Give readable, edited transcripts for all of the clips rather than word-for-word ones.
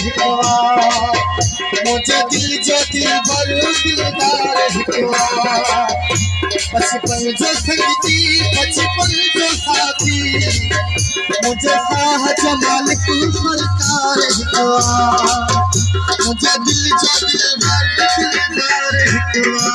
हिकवा मुझे दिल जो दिल भर दिलदार हिकवा बचपन जो संगती बचपन जो साथी मुझे साह जमाल की सरकार हिकवा मुझे दिल जो दिल भर दिलदार हिकवा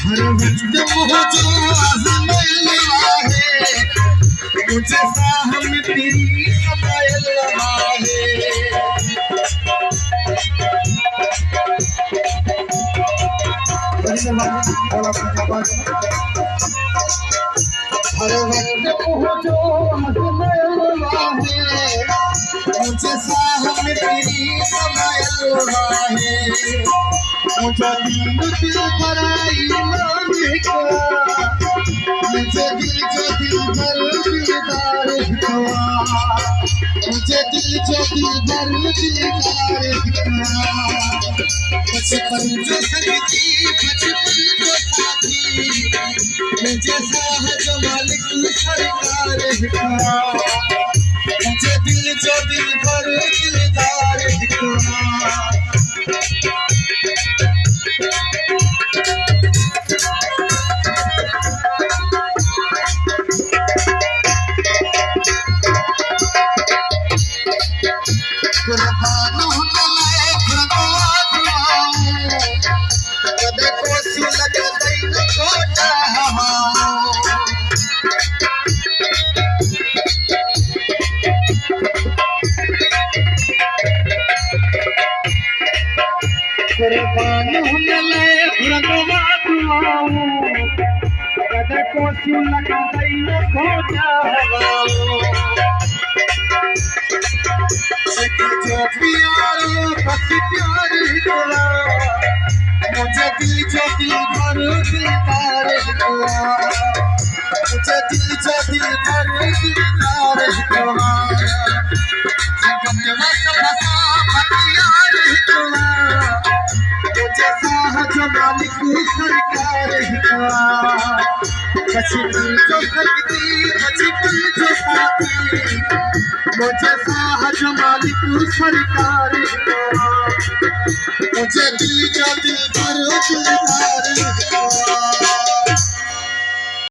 हर वक्त वो जो आज़माया है मुझे साह में तेरी कमाया है हर वक्त वो जो आज़माया है मुझे साह में तेरी कमाया है मुझे दिल दिल भराई मान हिकवा मुझे दिल जो दिल भर दिलदार हिकवा मुझे दिल जो दिल भर दिलदार हिकवा बचपन जो संगती बचपन जो साथी मुझे साह जमाल की सरकार हिकवा मुझे दिल जो दिल भर दिलदार हिकवा कुर्बान होने लाए भगवान कदे कोसी लगे दैन कोटा कुर्बान होने लाए भगवान कदे कोसी लगे दैन कोटा जो प्यारो बस प्यार हिकवा मुझे दिल जो दिल भर दिलदार हिकवा मुझे दिल जो दिल भर दिलदार हिकवा गंगवा सफसा बतियार हिकवा मुझे साह जमाल की सरकार हिकवा बचपन जो संगती बचपन जो साथी मुझे साह जमाल की सरकार हिकवा मुझे दिल जो दिल भर दिलदार